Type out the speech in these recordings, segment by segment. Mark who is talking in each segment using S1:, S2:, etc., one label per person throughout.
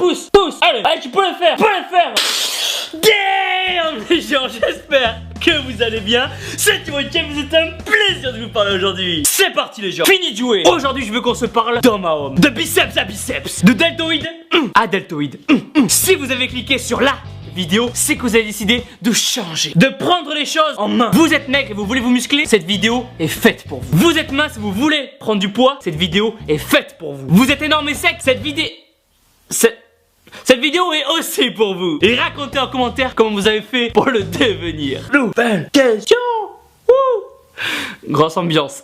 S1: pousse. Allez, tu peux le faire. Damn les gens, j'espère que vous allez bien. C'est Thibaut, c'est un plaisir de vous parler aujourd'hui. C'est parti les gens, fini de jouer. Aujourd'hui je veux qu'on se parle d'homme à homme, de biceps à biceps, de deltoïde à deltoïde. Si vous avez cliqué sur la vidéo, c'est que vous avez décidé de changer, de prendre les choses en main. Vous êtes maigre et vous voulez vous muscler, cette vidéo est faite pour vous. Vous êtes mince et vous voulez prendre du poids, cette vidéo est faite pour vous. Vous êtes énorme et sec, cette vidéo est aussi pour vous. Et racontez en commentaire comment vous avez fait pour le devenir. Nouvelle question. Grosse ambiance.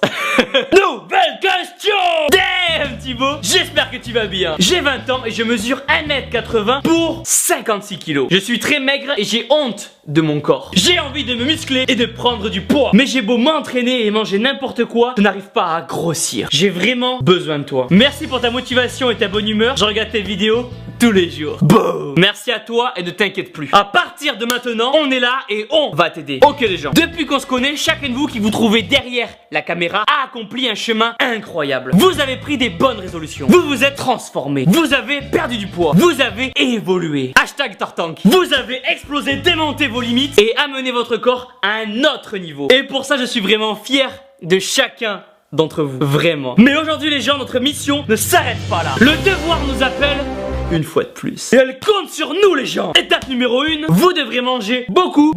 S1: Nouvelle question. Damn Thibaut, j'espère que tu vas bien. J'ai 20 ans et je mesure 1m80 pour 56 kg. Je suis très maigre et j'ai honte de mon corps. J'ai envie de me muscler et de prendre du poids. Mais j'ai beau m'entraîner et manger n'importe quoi, je n'arrive pas à grossir. J'ai vraiment besoin de toi. Merci pour ta motivation et ta bonne humeur. Je regarde tes vidéos tous les jours. Boom. Merci à toi et ne t'inquiète plus. À partir de maintenant, on est là et on va t'aider. Ok les gens, depuis qu'on se connaît, chacun de vous qui vous trouvez derrière la caméra a accompli un chemin incroyable. Vous avez pris des bonnes résolutions. Vous vous êtes transformé. Vous avez perdu du poids. Vous avez évolué. Hashtag Tartank. Vous avez explosé, démonté vos limites et amené votre corps à un autre niveau. Et pour ça, je suis vraiment fier de chacun d'entre vous. Vraiment. Mais aujourd'hui les gens, notre mission ne s'arrête pas là. Le devoir nous appelle une fois de plus. Et elle compte sur nous les gens. Étape numéro 1, vous devrez manger beaucoup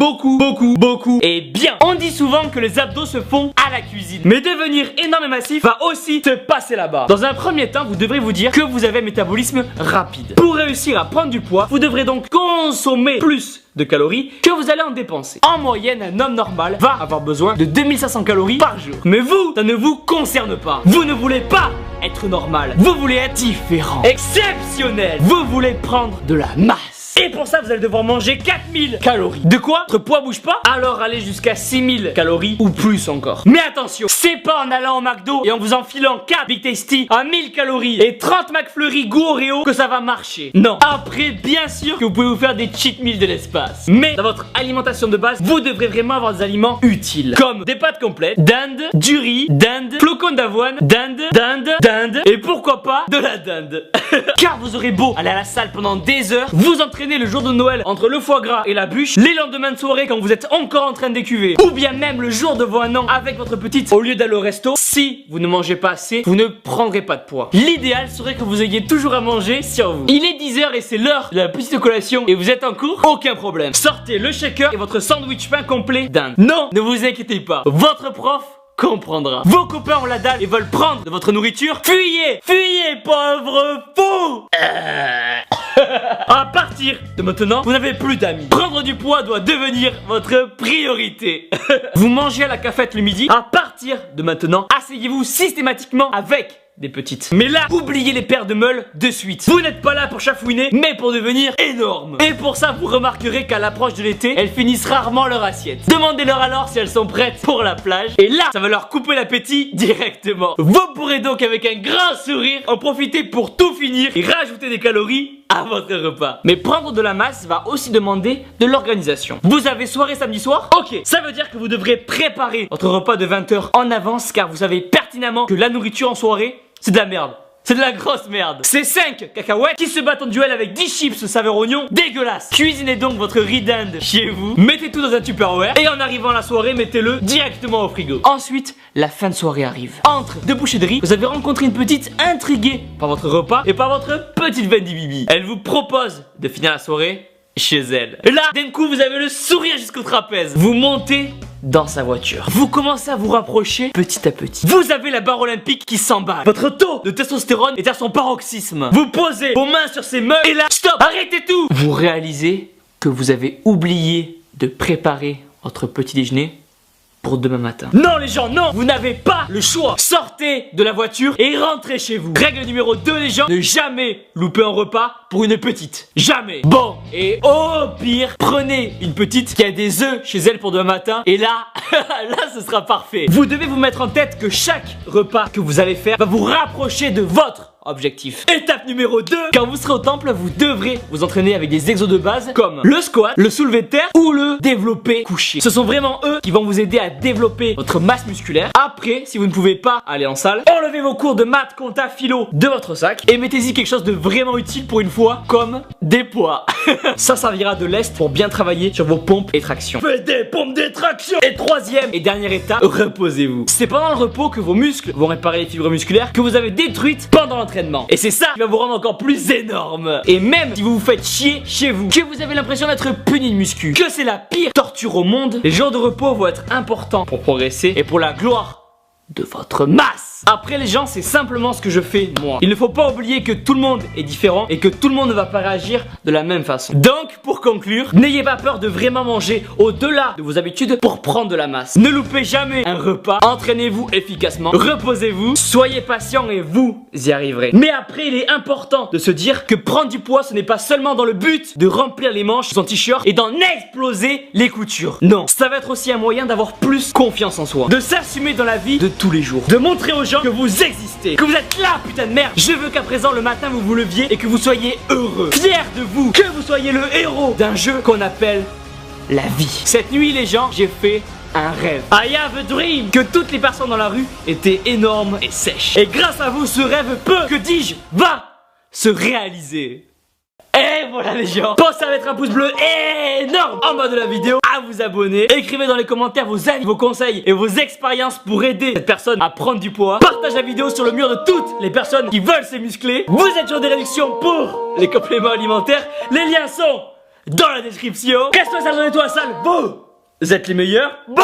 S1: et bien. On dit souvent que les abdos se font à la cuisine, mais devenir énorme et massif va aussi se passer là-bas. Dans un premier temps, vous devrez vous dire que vous avez un métabolisme rapide. Pour réussir à prendre du poids, vous devrez donc consommer plus de calories que vous allez en dépenser. En moyenne, un homme normal va avoir besoin de 2500 calories par jour. Mais vous, ça ne vous concerne pas. Vous ne voulez pas être normal. Vous voulez être différent, exceptionnel. Vous voulez prendre de la masse. Et pour ça, vous allez devoir manger 4000 calories. De quoi? Votre poids bouge pas? Alors allez jusqu'à 6000 calories ou plus encore. Mais attention, c'est pas en allant au McDo et en vous enfilant 4 Big Tasty à 1000 calories et 30 McFlurry goût Oreo que ça va marcher. Non. Après, bien sûr que vous pouvez vous faire des cheat meals de l'espace. Mais dans votre alimentation de base, vous devrez vraiment avoir des aliments utiles. Comme des pâtes complètes, dinde, du riz, dinde, flocons d'avoine, dinde, et pourquoi pas de la dinde. Car vous aurez beau aller à la salle pendant des heures, vous entraîner le jour de Noël entre le foie gras et la bûche, les lendemains de soirée quand vous êtes encore en train d'écuver, ou bien même le jour de vos 1 an avec votre petite au lieu d'aller au resto, si vous ne mangez pas assez, vous ne prendrez pas de poids. L'idéal serait que vous ayez toujours à manger sur vous. Il est 10h et c'est l'heure de la petite collation et vous êtes en cours, aucun problème. Sortez le shaker et votre sandwich pain complet d'Inde. Non, ne vous inquiétez pas, votre prof comprendra. Vos copains ont la dalle et veulent prendre de votre nourriture. Fuyez, pauvre fou. À partir de maintenant, vous n'avez plus d'amis. Prendre du poids doit devenir votre priorité. Vous mangez à la cafette le midi. À partir de maintenant, asseyez-vous systématiquement avec des petites. Mais là, oubliez les paires de meules de suite. Vous n'êtes pas là pour chafouiner, mais pour devenir énorme. Et pour ça, vous remarquerez qu'à l'approche de l'été, elles finissent rarement leur assiette. Demandez-leur alors si elles sont prêtes pour la plage. Et là, ça va leur couper l'appétit directement. Vous pourrez donc avec un grand sourire en profiter pour tout finir et rajouter des calories à votre repas. Mais prendre de la masse va aussi demander de l'organisation. Vous avez soirée samedi soir? Ok, ça veut dire que vous devrez préparer votre repas de 20 h en avance car vous savez pertinemment que la nourriture en soirée, c'est de la merde. C'est de la grosse merde. C'est 5 cacahuètes qui se battent en duel avec 10 chips saveur oignon dégueulasse. Cuisinez donc votre riz d'Inde chez vous. Mettez tout dans un Tupperware et en arrivant à la soirée, mettez-le directement au frigo. Ensuite, la fin de soirée arrive. Entre deux bouchées de riz, vous avez rencontré une petite intriguée par votre repas et par votre petite Wendy Bibi. Elle vous propose de finir la soirée chez elle. Et là, d'un coup, vous avez le sourire jusqu'au trapèze. Vous montez dans sa voiture. Vous commencez à vous rapprocher petit à petit. Vous avez la barre olympique qui s'emballe. Votre taux de testostérone est à son paroxysme. Vous posez vos mains sur ses meubles et là, stop, arrêtez tout. Vous réalisez que vous avez oublié de préparer votre petit déjeuner pour demain matin. Non les gens, non, vous n'avez pas le choix. Sortez de la voiture et rentrez chez vous. Règle numéro 2 les gens, ne jamais louper un repas pour une petite. Jamais. Bon, et au pire, prenez une petite qui a des œufs chez elle pour demain matin et là, là ce sera parfait. Vous devez vous mettre en tête que chaque repas que vous allez faire va vous rapprocher de votre objectif. Étape numéro 2, quand vous serez au temple, vous devrez vous entraîner avec des exos de base comme le squat, le soulevé de terre ou le développé couché. Ce sont vraiment eux qui vont vous aider à développer votre masse musculaire. Après, si vous ne pouvez pas aller en salle, enlevez vos cours de maths, compta, philo de votre sac et mettez-y quelque chose de vraiment utile pour une fois, comme des poids. Ça servira de lest pour bien travailler sur vos pompes et tractions. Faites des pompes et tractions. Et troisième et dernière étape, reposez-vous. C'est pendant le repos que vos muscles vont réparer les fibres musculaires que vous avez détruites pendant l'entraînement. Et c'est ça qui va vous rendre encore plus énorme. Et même si vous vous faites chier chez vous, que vous avez l'impression d'être puni de muscu, que c'est la pire torture au monde, les jours de repos vont être importants pour progresser et pour la gloire de votre masse. Après les gens, c'est simplement ce que je fais moi. Il ne faut pas oublier que tout le monde est différent et que tout le monde ne va pas réagir de la même façon. Donc pour conclure, n'ayez pas peur de vraiment manger au-delà de vos habitudes pour prendre de la masse. Ne loupez jamais un repas, entraînez-vous efficacement, reposez-vous, soyez patient et vous y arriverez. Mais après il est important de se dire que prendre du poids ce n'est pas seulement dans le but de remplir les manches de son t-shirt et d'en exploser les coutures. Non, ça va être aussi un moyen d'avoir plus confiance en soi, de s'assumer dans la vie de tous les jours, de montrer aux gens que vous existez, que vous êtes là putain de merde. Je veux qu'à présent le matin vous vous leviez et que vous soyez heureux, fiers de vous, que vous soyez le héros d'un jeu qu'on appelle la vie. Cette nuit les gens, j'ai fait un rêve. I have a dream. Que toutes les personnes dans la rue étaient énormes et sèches. Et grâce à vous ce rêve peut, que dis-je, va se réaliser. Et voilà les gens, pensez à mettre un pouce bleu énorme en bas de la vidéo, à vous abonner, écrivez dans les commentaires vos avis, vos conseils et vos expériences pour aider cette personne à prendre du poids. Partagez la vidéo sur le mur de toutes les personnes qui veulent se muscler. Vous êtes sur des réductions pour les compléments alimentaires, les liens sont dans la description. Restez à la salle, vous êtes les meilleurs. Bon!